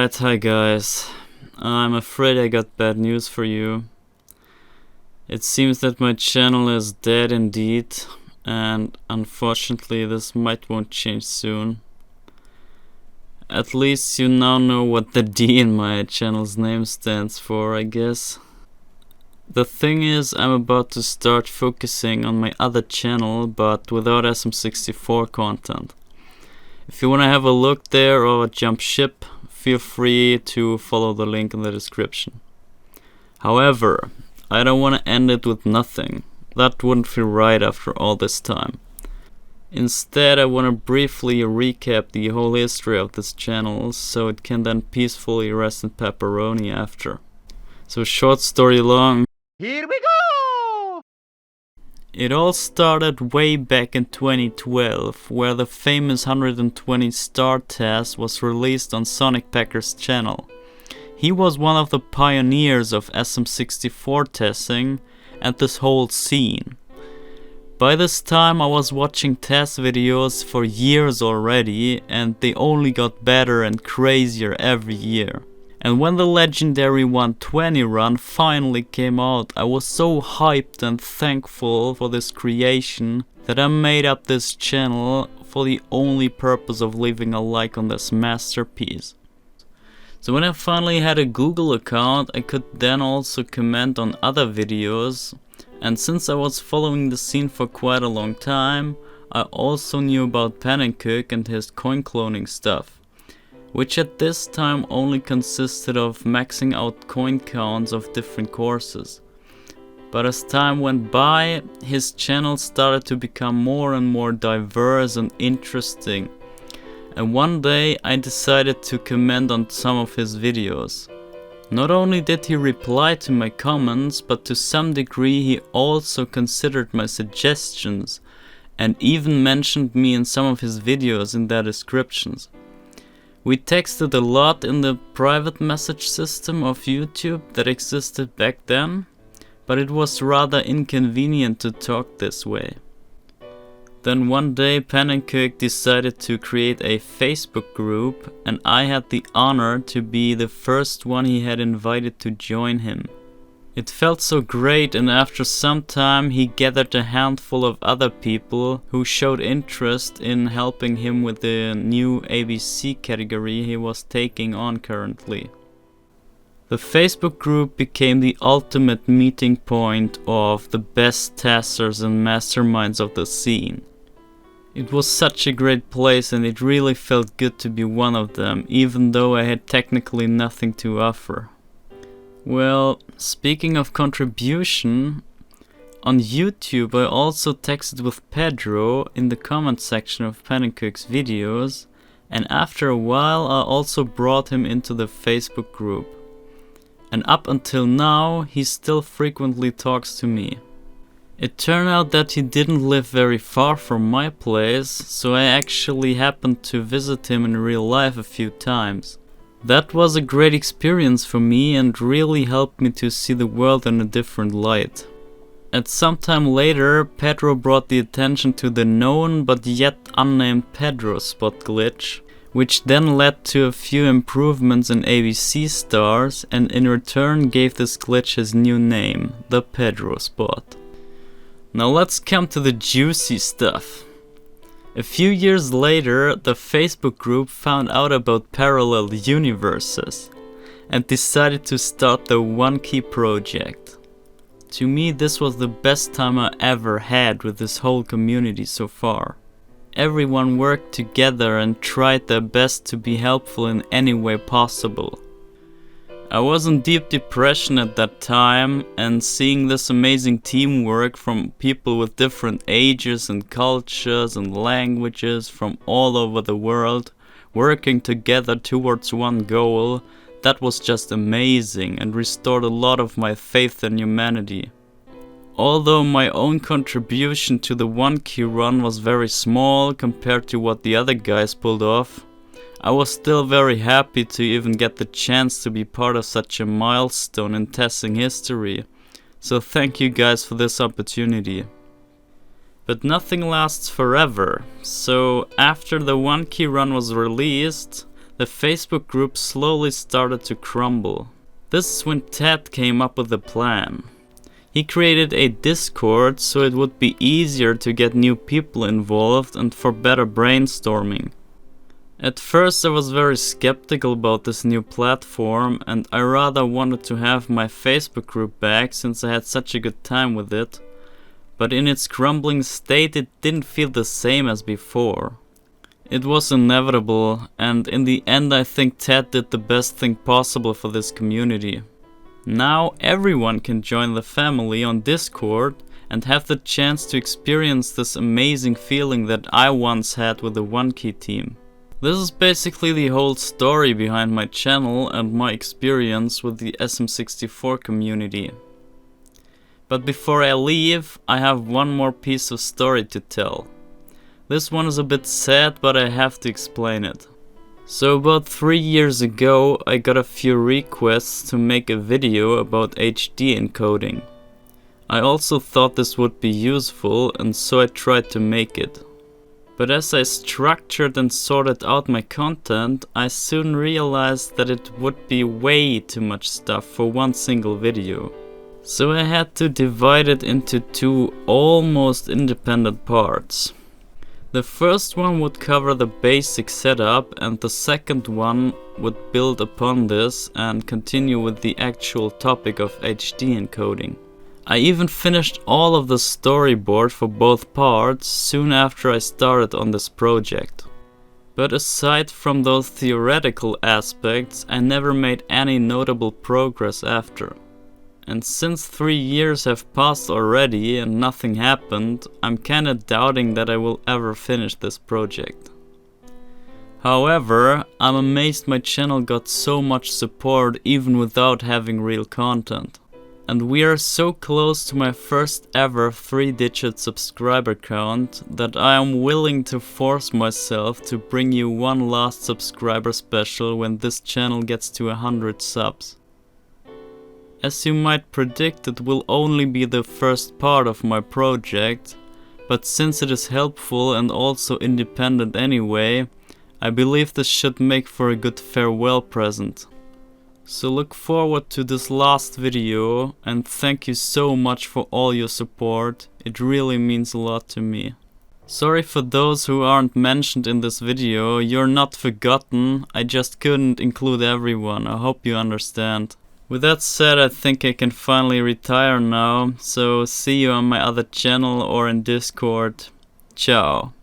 Alright, hi guys. I'm afraid I got bad news for you. It seems that my channel is dead indeed, and unfortunately this won't change soon. At least you now know what the D in my channel's name stands for, I guess. The thing is, I'm about to start focusing on my other channel, but without SM64 content. If you want to have a look there or jump ship, feel free to follow the link in the description. However, I don't want to end it with nothing. That wouldn't feel right after all this time. Instead, I want to briefly recap the whole history of this channel so it can then peacefully rest in pepperoni after. So short story long, here we go! It all started way back in 2012, where the famous 120 star test was released on Sonic Packer's channel. He was one of the pioneers of SM64 testing and this whole scene. By this time I was watching test videos for years already, and they only got better and crazier every year. And when the legendary 120 run finally came out, I was so hyped and thankful for this creation that I made up this channel for the only purpose of leaving a like on this masterpiece. So when I finally had a Google account, I could then also comment on other videos, and since I was following the scene for quite a long time, I also knew about Pannenkoek and his coin cloning stuff, which at this time only consisted of maxing out coin counts of different courses. But as time went by, his channel started to become more and more diverse and interesting. And one day I decided to comment on some of his videos. Not only did he reply to my comments, but to some degree he also considered my suggestions and even mentioned me in some of his videos in their descriptions. We texted a lot in the private message system of YouTube that existed back then, but it was rather inconvenient to talk this way. Then one day Pannenkoek decided to create a Facebook group, and I had the honor to be the first one he had invited to join him. It felt so great, and after some time he gathered a handful of other people who showed interest in helping him with the new ABC category he was taking on currently. The Facebook group became the ultimate meeting point of the best testers and masterminds of the scene. It was such a great place, and it really felt good to be one of them, even though I had technically nothing to offer. Well, speaking of contribution, on YouTube I also texted with Pedro in the comment section of Pannenkoek's videos, and after a while I also brought him into the Facebook group. And up until now he still frequently talks to me. It turned out that he didn't live very far from my place, so I actually happened to visit him in real life a few times. That was a great experience for me and really helped me to see the world in a different light. At some time later, Pedro brought the attention to the known but yet unnamed Pedro spot glitch, which then led to a few improvements in ABC stars, and in return gave this glitch his new name, the Pedro spot. Now let's come to the juicy stuff. A few years later, the Facebook group found out about parallel universes and decided to start the One Key project. To me, this was the best time I ever had with this whole community so far. Everyone worked together and tried their best to be helpful in any way possible. I was in deep depression at that time, and seeing this amazing teamwork from people with different ages and cultures and languages from all over the world working together towards one goal, that was just amazing and restored a lot of my faith in humanity. Although my own contribution to the One Key run was very small compared to what the other guys pulled off, I was still very happy to even get the chance to be part of such a milestone in testing history, so thank you guys for this opportunity. But nothing lasts forever, so after the One Key run was released, the Facebook group slowly started to crumble. This is when Ted came up with a plan. He created a Discord so it would be easier to get new people involved and for better brainstorming. At first I was very skeptical about this new platform, and I rather wanted to have my Facebook group back since I had such a good time with it, but in its crumbling state it didn't feel the same as before. It was inevitable, and in the end I think Ted did the best thing possible for this community. Now everyone can join the family on Discord and have the chance to experience this amazing feeling that I once had with the One Key team. This is basically the whole story behind my channel and my experience with the SM64 community. But before I leave, I have one more piece of story to tell. This one is a bit sad, but I have to explain it. So about 3 years ago I got a few requests to make a video about HD encoding. I also thought this would be useful, and so I tried to make it. But as I structured and sorted out my content, I soon realized that it would be way too much stuff for one single video. So I had to divide it into two almost independent parts. The first one would cover the basic setup, and the second one would build upon this and continue with the actual topic of HD encoding. I even finished all of the storyboard for both parts soon after I started on this project. But aside from those theoretical aspects, I never made any notable progress after. And since 3 years have passed already and nothing happened, I'm kinda doubting that I will ever finish this project. However, I'm amazed my channel got so much support even without having real content. And we are so close to my first ever 3-digit subscriber count that I am willing to force myself to bring you one last subscriber special when this channel gets to 100 subs. As you might predict, it will only be the first part of my project, but since it is helpful and also independent anyway, I believe this should make for a good farewell present. So look forward to this last video, and thank you so much for all your support, it really means a lot to me. Sorry for those who aren't mentioned in this video, you're not forgotten, I just couldn't include everyone, I hope you understand. With that said, I think I can finally retire now, so see you on my other channel or in Discord. Ciao.